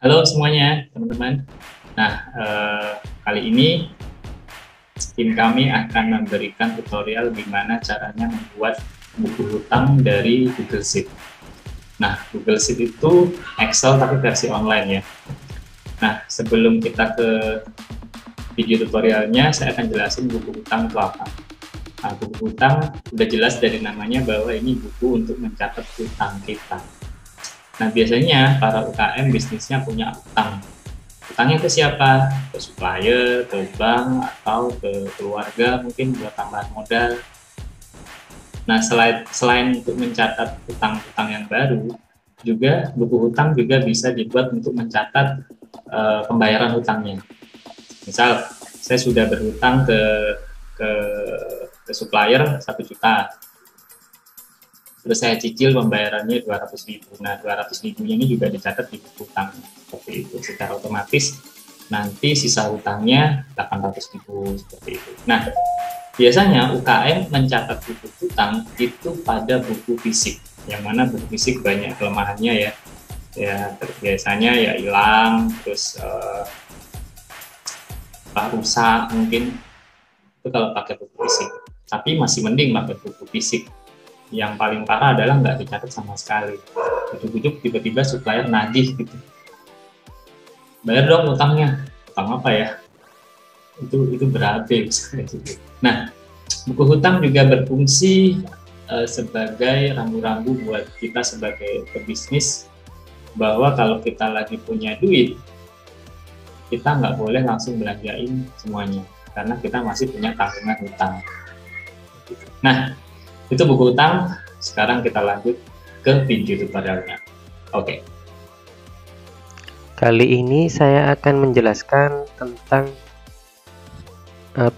Halo semuanya, teman-teman. Nah, kali ini tim kami akan memberikan tutorial gimana caranya membuat buku hutang dari Google Sheet. Nah, Google Sheet itu Excel tapi versi online ya. Nah, sebelum kita ke video tutorialnya, saya akan jelasin buku hutang itu apa. Nah, buku hutang udah jelas dari namanya bahwa ini buku untuk mencatat hutang kita. Nah, biasanya para UKM bisnisnya punya hutang. Utangnya ke siapa? Ke supplier, ke bank, atau ke keluarga mungkin buat tambahan modal. Nah, selain untuk mencatat hutang-hutang yang baru, juga buku hutang juga bisa dibuat untuk mencatat pembayaran hutangnya. Misal, saya sudah berhutang ke, ke supplier 1 juta, terus saya cicil pembayarannya 200.000. Nah, 200.000 ini juga dicatat di buku hutang seperti itu. Secara otomatis nanti sisa hutangnya 800.000 seperti itu. Nah, biasanya UKM mencatat buku hutang itu pada buku fisik, yang mana buku fisik banyak kelemahannya ya. Ya, biasanya ya hilang, terus rusak mungkin, itu kalau pakai buku fisik. Tapi masih mending pakai buku fisik. Yang paling parah adalah nggak dicatat sama sekali. Ujuk-ujuk tiba-tiba supplier nagih gitu, bayar dong utangnya. Utang apa ya? Itu berarti gitu. Nah, buku hutang juga berfungsi sebagai rambu-rambu buat kita sebagai pebisnis, bahwa kalau kita lagi punya duit, kita nggak boleh langsung belanjain semuanya karena kita masih punya tanggungan hutang. Nah, itu buku hutang. Sekarang kita lanjut ke video tutorialnya. Oke. Kali ini saya akan menjelaskan tentang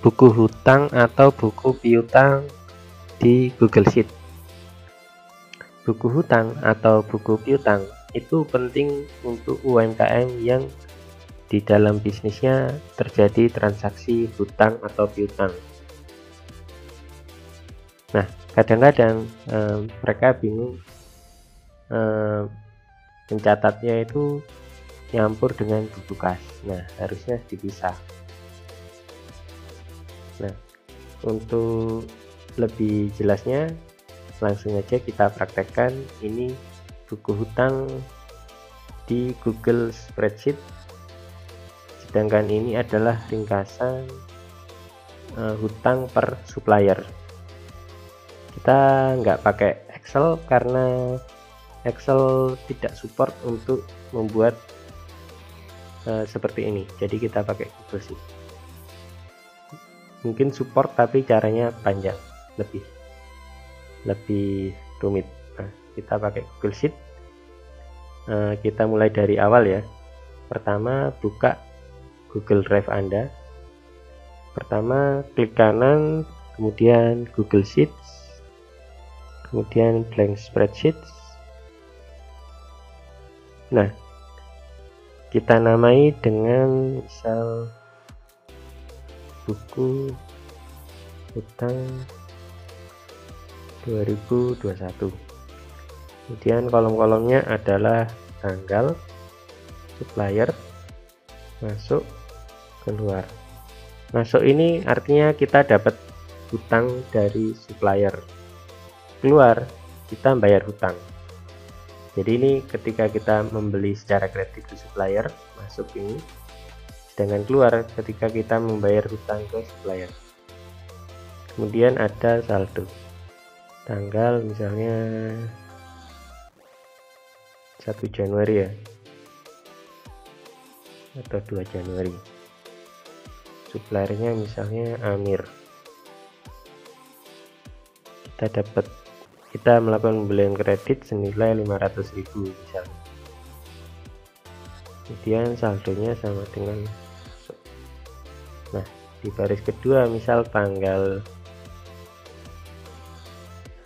buku hutang atau buku piutang di Google Sheet. Buku hutang atau buku piutang itu penting untuk UMKM yang di dalam bisnisnya terjadi transaksi hutang atau piutang. Nah, kadang-kadang mereka bingung mencatatnya itu nyampur dengan buku kas. Nah, harusnya dipisah. Nah, untuk lebih jelasnya langsung aja kita praktekkan. Ini buku hutang di Google Spreadsheet, sedangkan ini adalah ringkasan hutang per supplier. Kita nggak pakai Excel karena Excel tidak support untuk membuat seperti ini, jadi kita pakai Google Sheet. Mungkin support tapi caranya panjang, lebih rumit. Nah, kita pakai Google Sheet. Kita mulai dari awal ya. Pertama, buka Google Drive Anda. Pertama, klik kanan, kemudian Google Sheets, kemudian blank spreadsheet. Nah, kita namai dengan misal buku hutang 2021. Kemudian kolom-kolomnya adalah tanggal, supplier, masuk, keluar. Masuk ini artinya kita dapat hutang dari supplier. Keluar, kita bayar hutang. Jadi ini ketika kita membeli secara kredit ke supplier, masuk ini. Sedangkan keluar ketika kita membayar hutang ke supplier. Kemudian ada saldo. Tanggal misalnya 1 Januari ya, atau 2 Januari. Suppliernya misalnya Amir. Kita melakukan pembelian kredit senilai 500.000 misalnya. Kemudian saldonya sama dengan masuk. Nah, di baris kedua misal tanggal,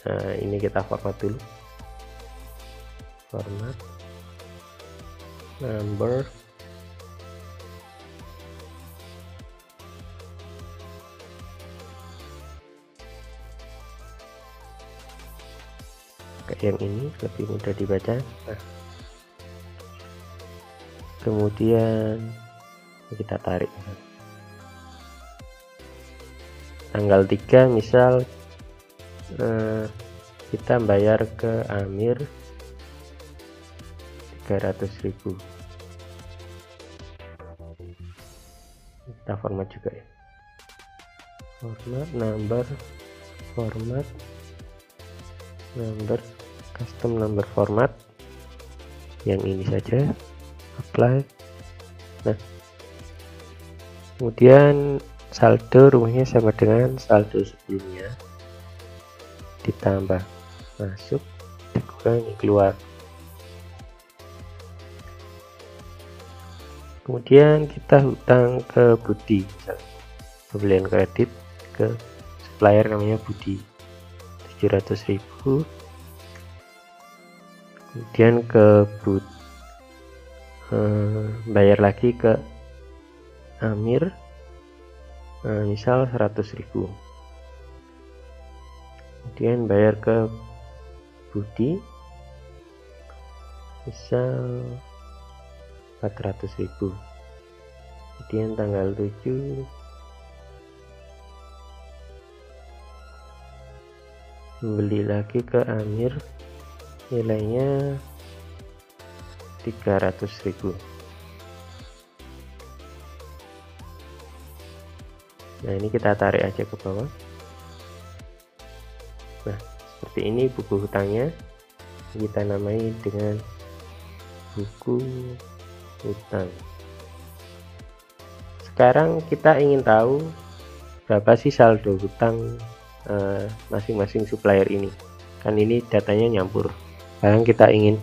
nah ini kita format dulu, format number, kayak yang ini lebih mudah dibaca. Nah, Kemudian kita tarik tanggal 3, misal kita bayar ke Amir 300.000. Kita format juga ya, format number custom number format, yang ini saja, apply. Nah, kemudian saldo rumusnya sama dengan saldo sebelumnya, ditambah masuk dikurangi keluar. Kemudian kita hutang ke Budi, pembelian kredit ke supplier namanya Budi 700.000. Kemudian ke bayar lagi ke Amir, misal 100.000. Kemudian bayar ke Budi misal 400.000. Kemudian tanggal 7 membeli lagi ke Amir, nilainya 300.000. Nah, ini kita tarik aja ke bawah. Nah, seperti ini buku hutangnya, kita namai dengan buku hutang. Sekarang kita ingin tahu berapa sih saldo hutang masing-masing supplier ini. Kan ini datanya nyampur. Sekarang kita ingin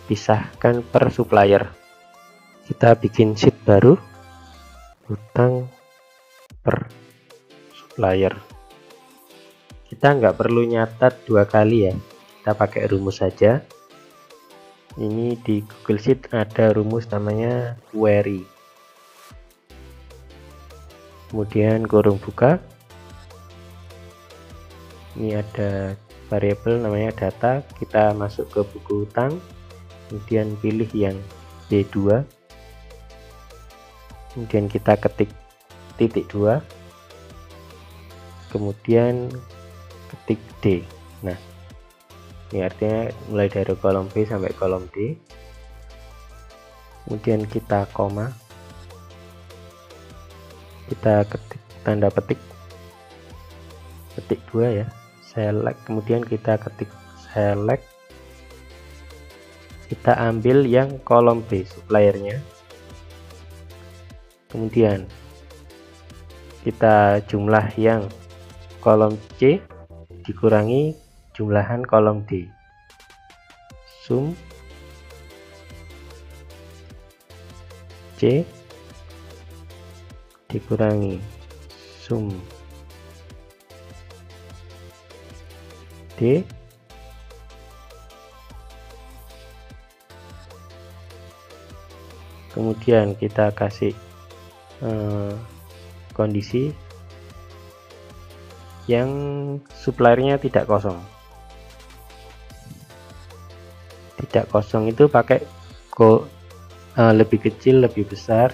pisahkan per supplier. Kita bikin sheet baru, hutang per supplier. Kita nggak perlu nyatat 2 kali ya, kita pakai rumus saja. Ini di Google Sheet ada rumus namanya query, kemudian kurung buka, ini ada variabel namanya data, kita masuk ke buku hutang, kemudian pilih yang B2, kemudian kita ketik titik 2, kemudian ketik D. Nah, ini artinya mulai dari kolom B sampai kolom D. Kemudian kita koma, kita ketik tanda petik 2 ya, select, kemudian kita ketik select, kita ambil yang kolom B suppliernya, kemudian kita jumlah yang kolom C dikurangi jumlahan kolom D, sum C dikurangi sum D, kemudian kita kasih kondisi yang suppliernya tidak kosong. Tidak kosong itu pakai lebih kecil lebih besar,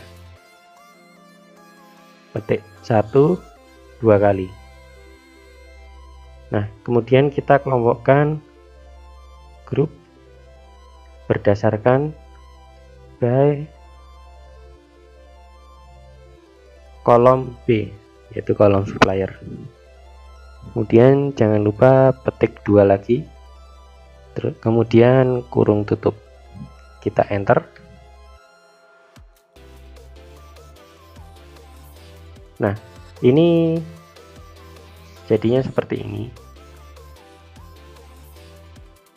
petik 1 2 kali. Nah, kemudian kita kelompokkan grup berdasarkan by kolom B, yaitu kolom supplier. Kemudian jangan lupa petik 2 lagi, kemudian kurung tutup, kita enter. Nah, ini jadinya seperti ini.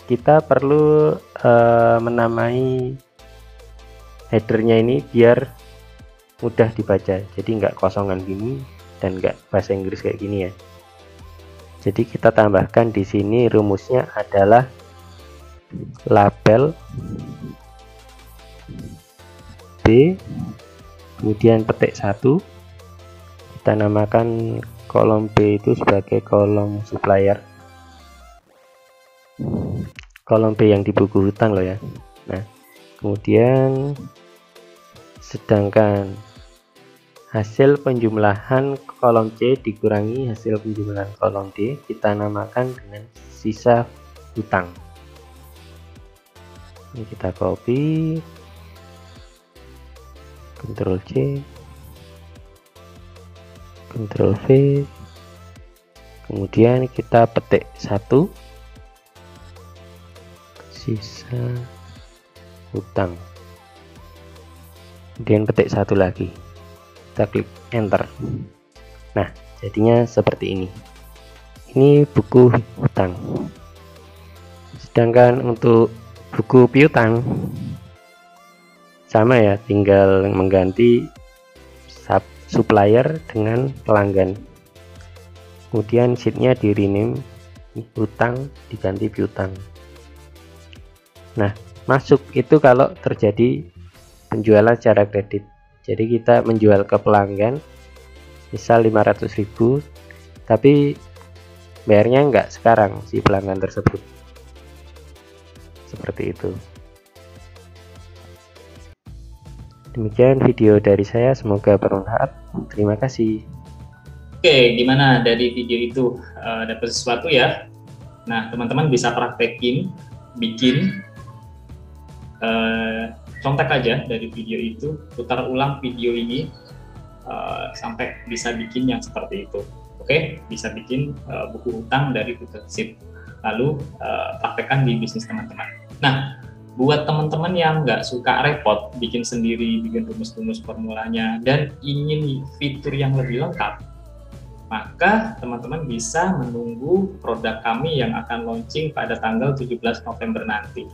Kita perlu menamai headernya ini biar mudah dibaca, jadi nggak kosongan gini dan nggak bahasa Inggris kayak gini ya. Jadi kita tambahkan di sini rumusnya adalah label B, kemudian petik 1, kita namakan kolom B itu sebagai kolom supplier, kolom B yang di buku hutang loh ya. Nah, kemudian Sedangkan hasil penjumlahan kolom C dikurangi hasil penjumlahan kolom D kita namakan dengan sisa hutang. Ini kita copy, Ctrl C, Ctrl V, kemudian kita petik 1 sisa hutang, kemudian petik 1 lagi, kita klik enter. Nah, jadinya seperti ini buku hutang. Sedangkan untuk buku piutang sama ya, tinggal mengganti supplier dengan pelanggan, kemudian sheetnya di rename hutang diganti piutang. Nah, masuk itu kalau terjadi penjualan secara kredit. Jadi kita menjual ke pelanggan misal 500.000, tapi bayarnya enggak sekarang si pelanggan tersebut. Seperti itu. Demikian video dari saya, semoga bermanfaat. Terima kasih. Oke, gimana dari video itu dapat sesuatu ya? Nah, teman-teman bisa praktekin, bikin, contek aja dari video itu, putar ulang video ini sampai bisa bikin yang seperti itu. Oke, bisa bikin buku hutang dari Google Sheet, lalu praktekkan di bisnis teman-teman. Nah, buat teman-teman yang nggak suka repot, bikin sendiri, bikin rumus-rumus formulanya, dan ingin fitur yang lebih lengkap, maka teman-teman bisa menunggu produk kami yang akan launching pada tanggal 17 November nanti.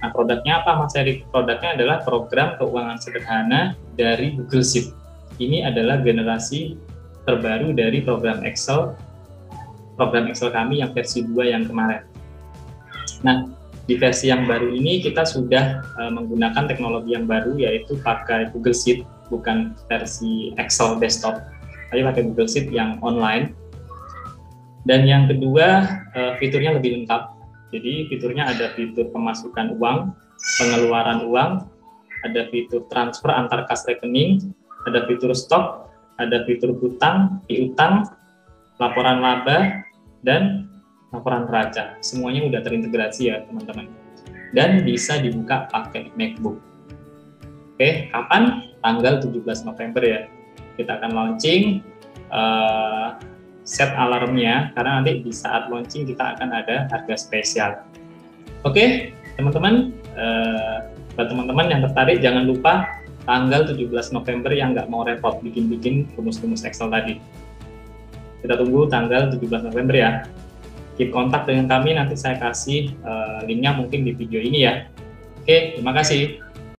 Nah, produknya apa, Mas Erik? Produknya adalah program keuangan sederhana dari Google Sheet. Ini adalah generasi terbaru dari program Excel kami yang versi 2 yang kemarin. Nah, di versi yang baru ini kita sudah menggunakan teknologi yang baru, yaitu pakai Google Sheet, bukan versi Excel desktop, tapi pakai Google Sheet yang online. Dan yang kedua, fiturnya lebih lengkap. Jadi fiturnya ada fitur pemasukan uang, pengeluaran uang, ada fitur transfer antar kas rekening, ada fitur stok, ada fitur hutang, piutang, laporan laba, dan laporan neraca. Semuanya udah terintegrasi ya teman-teman. Dan bisa dibuka pakai MacBook. Oke, kapan? Tanggal 17 November ya. Kita akan launching, set alarmnya, karena nanti di saat launching kita akan ada harga spesial. Oke, teman-teman, buat teman-teman yang tertarik, jangan lupa tanggal 17 November yang nggak mau repot bikin-bikin rumus-rumus Excel tadi. Kita tunggu tanggal 17 November ya. Keep kontak dengan kami, nanti saya kasih linknya mungkin di video ini ya. Oke, terima kasih.